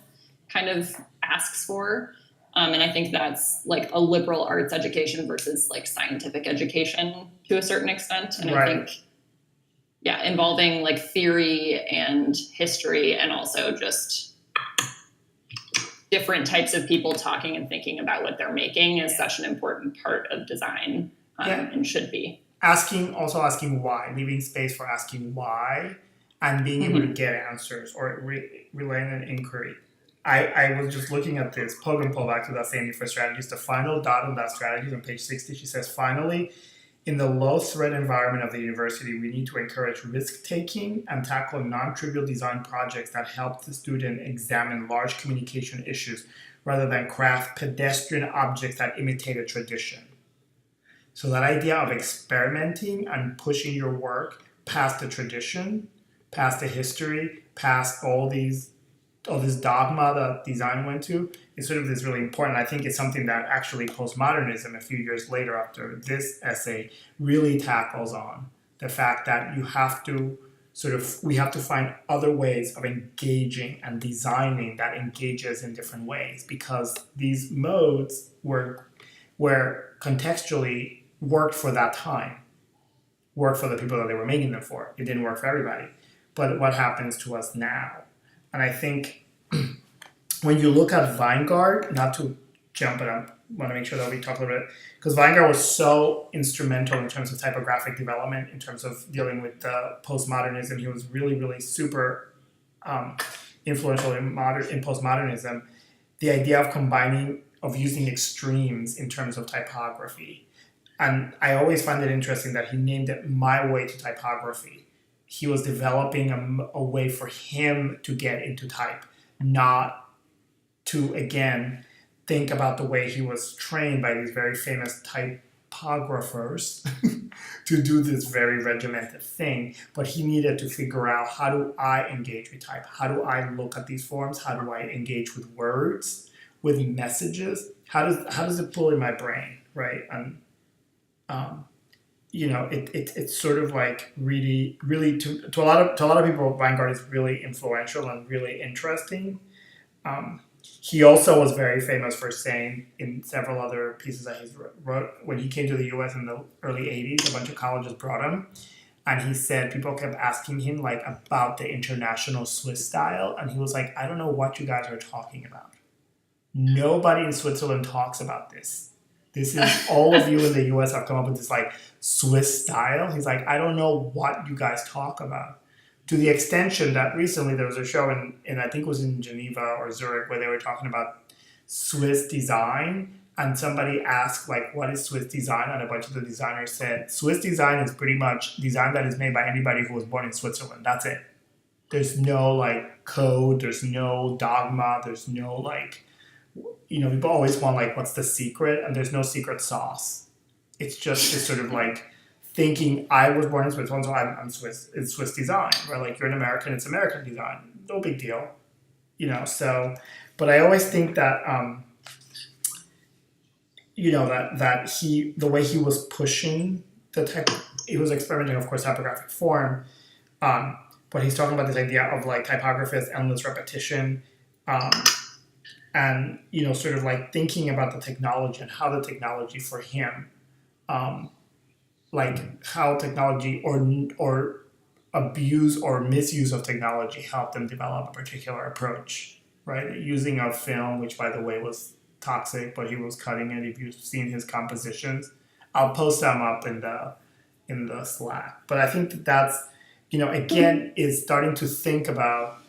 kind of asks for. And I think that's a liberal arts education versus scientific education to a certain extent. And right. I think, involving theory and history and also just different types of people talking and thinking about what they're making is such an important part of design and should be. Asking why, leaving space for asking why, and being able to get answers or relaying an inquiry. I was just looking at this Poggenpohl, back to that same need for strategies. The final dot on that strategy on page 60, she says, finally, in the low-threat environment of the university, we need to encourage risk-taking and tackle non-trivial design projects that help the student examine large communication issues rather than craft pedestrian objects that imitate a tradition. So that idea of experimenting and pushing your work past the tradition, past the history, past all this dogma that design went to, is sort of this really important. I think it's something that actually postmodernism a few years later after this essay really tackles on. The fact that we have to find other ways of engaging and designing that engages in different ways, because these modes were contextually worked for that time, worked for the people that they were making them for. It didn't work for everybody. But what happens to us now? And I think when you look at Weingart, not to jump, but I want to make sure that we talk a little bit, because Weingart was so instrumental in terms of typographic development, in terms of dealing with postmodernism. He was really, really super influential in postmodernism. The idea of using extremes in terms of typography. And I always find it interesting that he named it My Way to Typography. He was developing a way for him to get into type, not to, again, think about the way he was trained by these very famous typographers to do this very regimented thing. But he needed to figure out, how do I engage with type? How do I look at these forms? How do I engage with words, with messages? How does it pull in my brain, right? And it's sort of really to a lot of people, Weingart is really influential and really interesting. He also was very famous for saying in several other pieces that he wrote, when he came to the US in the early 80s, a bunch of colleges brought him, and he said people kept asking him about the international Swiss style, and he was like, I don't know what you guys are talking about. Nobody in Switzerland talks about this. This is, all of you in the US have come up with this Swiss style. He's like, I don't know what you guys talk about. To the extension that recently there was a show in I think it was in Geneva or Zurich, where they were talking about Swiss design, and somebody asked like, what is Swiss design? And a bunch of the designers said, Swiss design is pretty much design that is made by anybody who was born in Switzerland. That's it. There's no like code, there's no dogma, there's no like, people always want like, what's the secret? And there's no secret sauce. It's just this sort of like thinking I was born in Switzerland, so I'm Swiss. It's Swiss design. Or like you're an American, it's American design. No big deal. So, but I always think that, that the way he was pushing the tech, he was experimenting, of course, typographic form, but he's talking about this idea of like typography as endless repetition, and sort of like thinking about the technology and how the technology for him, like how technology or abuse or misuse of technology helped them develop a particular approach, right? Using of film, which by the way was toxic, but he was cutting it. If you've seen his compositions, I'll post them up in the Slack. But I think that's again is starting to think about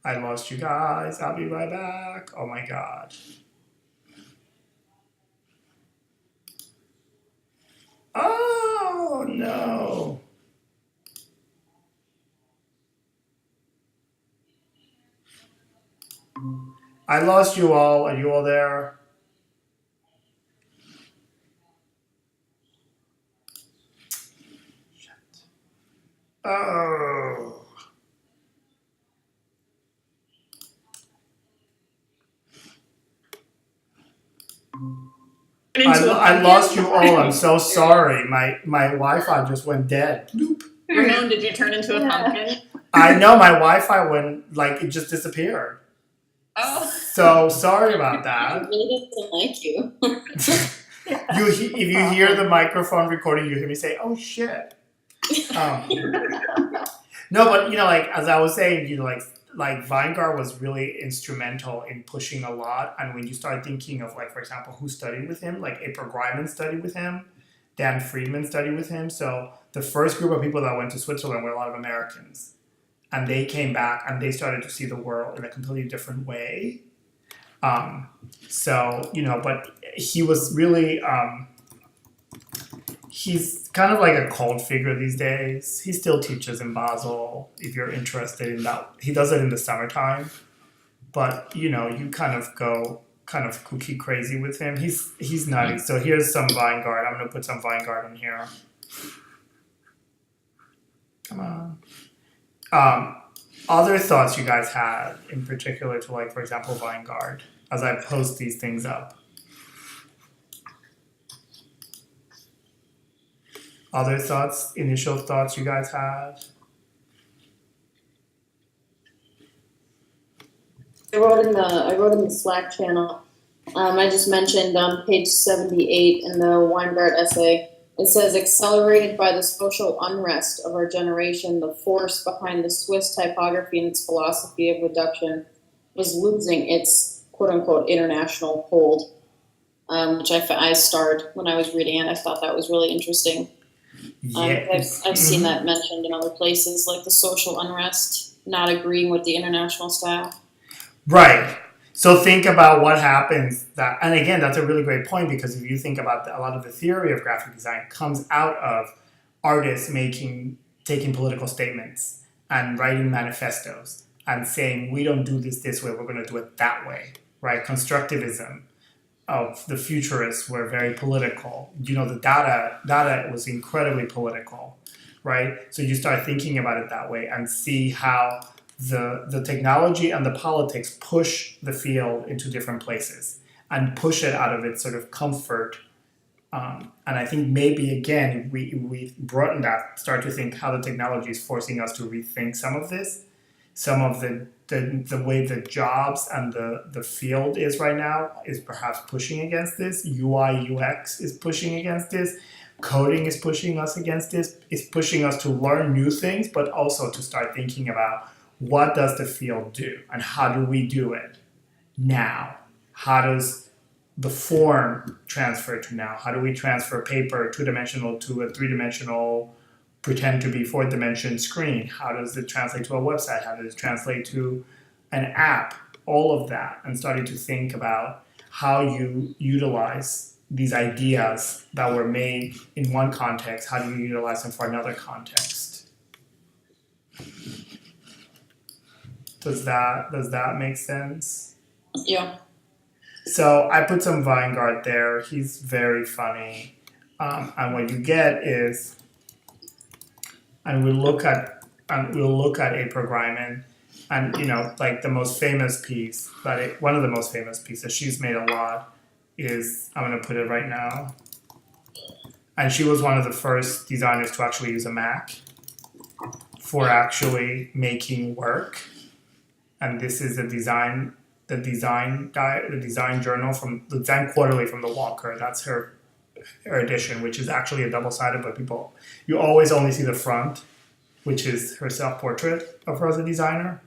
I lost you guys. I'll be right back. Oh my god. Oh no. I lost you all. Are you all there? Shit. Oh. I lost you all. I'm so sorry. My Wi-Fi just went dead. Bloop. Ramon, did you turn into a pumpkin? I know my Wi-Fi went like it just disappeared. Oh. So sorry about that. It really doesn't like you. If you hear the microphone recording, you hear me say, "Oh shit." No, but like as I was saying, like Weingart was really instrumental in pushing a lot. And when you start thinking of like, for example, who studied with him, like April Greiman studied with him, Dan Friedman studied with him. So the first group of people that went to Switzerland were a lot of Americans. And they came back and they started to see the world in a completely different way. But he was really, he's kind of like a cult figure these days. He still teaches in Basel, if you're interested in that. He does it in the summertime. But, you kind of go kind of cookie crazy with him. He's nutty. So here's some Weingart. I'm going to put some Weingart in here. Come on. Other thoughts you guys had, in particular to like, for example, Weingart, as I post these things up. Other thoughts, initial thoughts you guys had? I wrote in the Slack channel. I just mentioned on page 78 in the Weingart essay. It says, accelerated by the social unrest of our generation, the force behind the Swiss typography and its philosophy of reduction was losing its quote-unquote international hold, which I starred when I was reading it. I thought that was really interesting. Yeah. I've seen that mentioned in other places, like the social unrest, not agreeing with the international style. Right. So think about what happens and again, that's a really great point, because if you think about a lot of the theory of graphic design comes out of artists taking political statements and writing manifestos and saying, we don't do this way, we're going to do it that way, right? Constructivism of the futurists were very political. The data was incredibly political, right? So you start thinking about it that way and see how the technology and the politics push the field into different places and push it out of its sort of comfort. And I think maybe, again, we broaden that, start to think how the technology is forcing us to rethink some of this, some of the way the jobs and the field is right now is perhaps pushing against this. UI, UX is pushing against this. Coding is pushing us against this. It's pushing us to learn new things, but also to start thinking about what does the field do and how do we do it now? How does the form transfer to now? How do we transfer paper 2-dimensional to a 3-dimensional pretend to be 4-dimension screen? How does it translate to a website? How does it translate to an app? All of that, and starting to think about how you utilize these ideas that were made in one context. How do you utilize them for another context? Does that make sense? Yeah. So I put some Vanguard there. He's very funny, and what you get is, and we'll look at April Greiman, and like the most famous piece, one of the most famous pieces she's made a lot is, I'm gonna put it right now, and she was one of the first designers to actually use a Mac for actually making work, and this is the design journal from the Design Quarterly from the Walker. That's her edition, which is actually a double-sided, but you always only see the front, which is her self-portrait of her as a designer.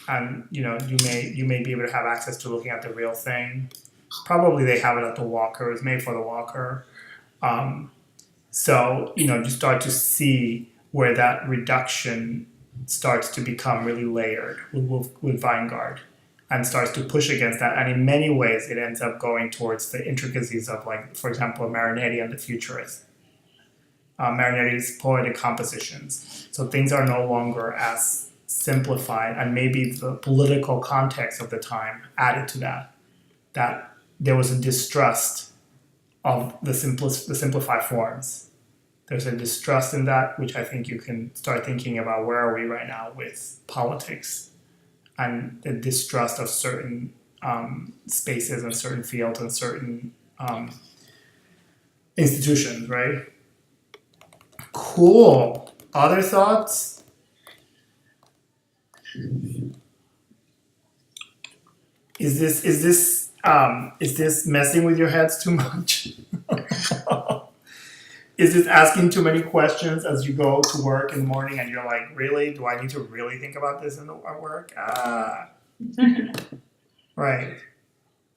And you may be able to have access to looking at the real thing. Probably they have it at the Walker. It was made for the Walker. So you start to see where that reduction starts to become really layered with Vanguard, and starts to push against that. And in many ways, it ends up going towards the intricacies of, like, for example, Marinetti and the Futurists. Marinetti's poetic compositions. So things are no longer as simplified, and maybe the political context of the time added to that there was a distrust of the simplified forms. There's a distrust in that, which I think you can start thinking about, where are we right now with politics, and the distrust of certain spaces and certain fields and certain institutions, right? Cool. Other thoughts? Is this messing with your heads too much? Is this asking too many questions as you go to work in the morning and you're like, really? Do I need to really think about this at work? Right.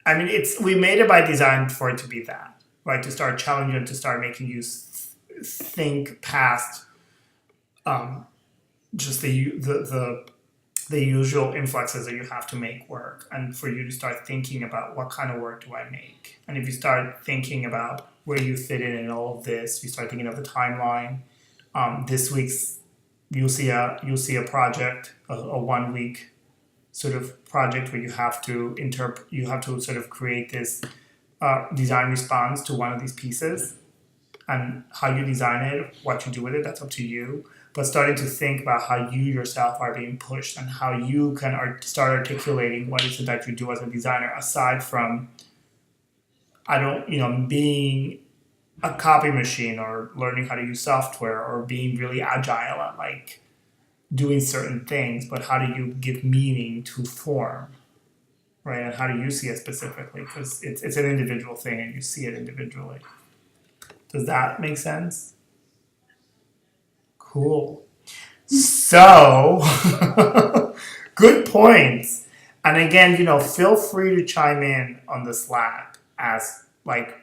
I mean, we made it by design for it to be that, right? To start challenging, to start making you think past just the usual influxes that you have to make work, and for you to start thinking about, what kind of work do I make? And if you start thinking about where you fit in all of this, you start thinking of the timeline. This week's you'll see a project, a 1 week sort of project where you have to sort of create this design response to one of these pieces, and how you design it, what you do with it, that's up to you. But starting to think about how you yourself are being pushed, and how you can start articulating what is it that you do as a designer, aside from, being a copy machine, or learning how to use software, or being really agile at, like, doing certain things, but how do you give meaning to form, right? And how do you see it specifically? Because it's an individual thing, and you see it individually. Does that make sense? Cool. So, good points. And again, feel free to chime in on the Slack as, like,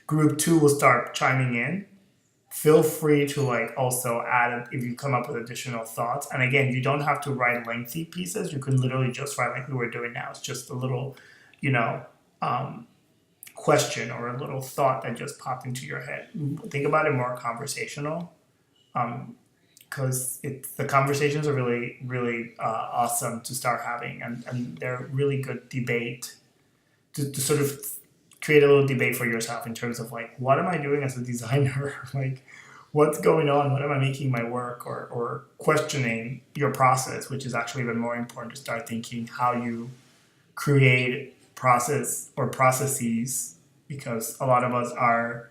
group 2 will start chiming in. Feel free to, like, also add if you come up with additional thoughts. And again, you don't have to write lengthy pieces. You can literally just write like we were doing now. It's just a little, question or a little thought that just popped into your head. Think about it more conversational. Because the conversations are really, really awesome to start having, and they're really good debate to sort of create a little debate for yourself in terms of, like, what am I doing as a designer? Like, what's going on? What am I making my work? Or questioning your process, which is actually even more important, to start thinking how you create process or processes, because a lot of us are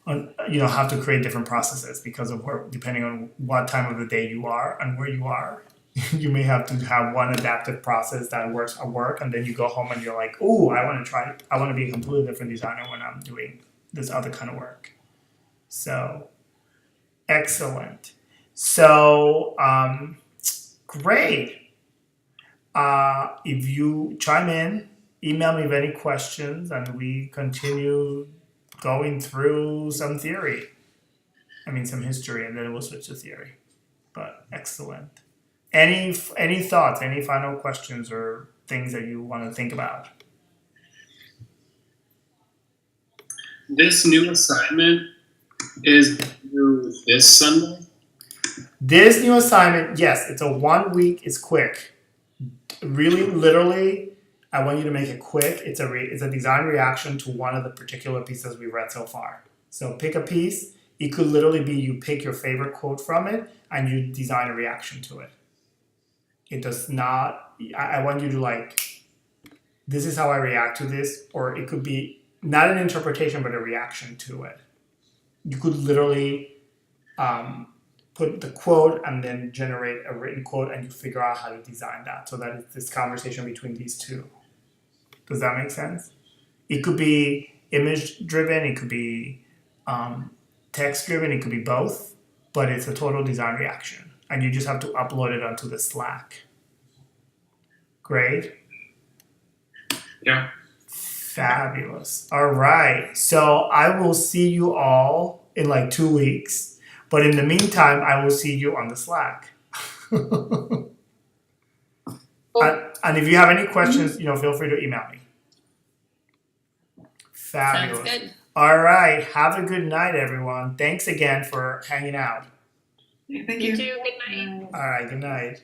have to create different processes because of depending on what time of the day you are and where you are. You may have to have one adaptive process that works at work, and then you go home and you're like, "Ooh, I want to be a completely different designer when I'm doing this other kind of work." So, excellent. So, great. If you chime in, email me with any questions, and we continue going through some theory. some history, and then we'll switch to theory. But excellent. Any thoughts? Any final questions or things that you want to think about? This new assignment is due this Sunday. This new assignment, yes, it's a 1 week. It's quick. Really, literally, I want you to make it quick. It's a design reaction to one of the particular pieces we've read so far. So pick a piece. It could literally be you pick your favorite quote from it and you design a reaction to it. It does not. I want you to like. This is how I react to this, or it could be not an interpretation but a reaction to it. You could literally put the quote and then generate a written quote, and you figure out how to design that so that it's this conversation between these two. Does that make sense? It could be image driven, it could be text driven, it could be both, but it's a total design reaction, and you just have to upload it onto the Slack. Great. Yeah. Fabulous. All right. So I will see you all in like 2 weeks. But in the meantime, I will see you on the Slack. And if you have any questions, feel free to email me. Fabulous. Sounds good. All right. Have a good night, everyone. Thanks again for hanging out. Yeah, thank You you. too. Good night. All right. Good night.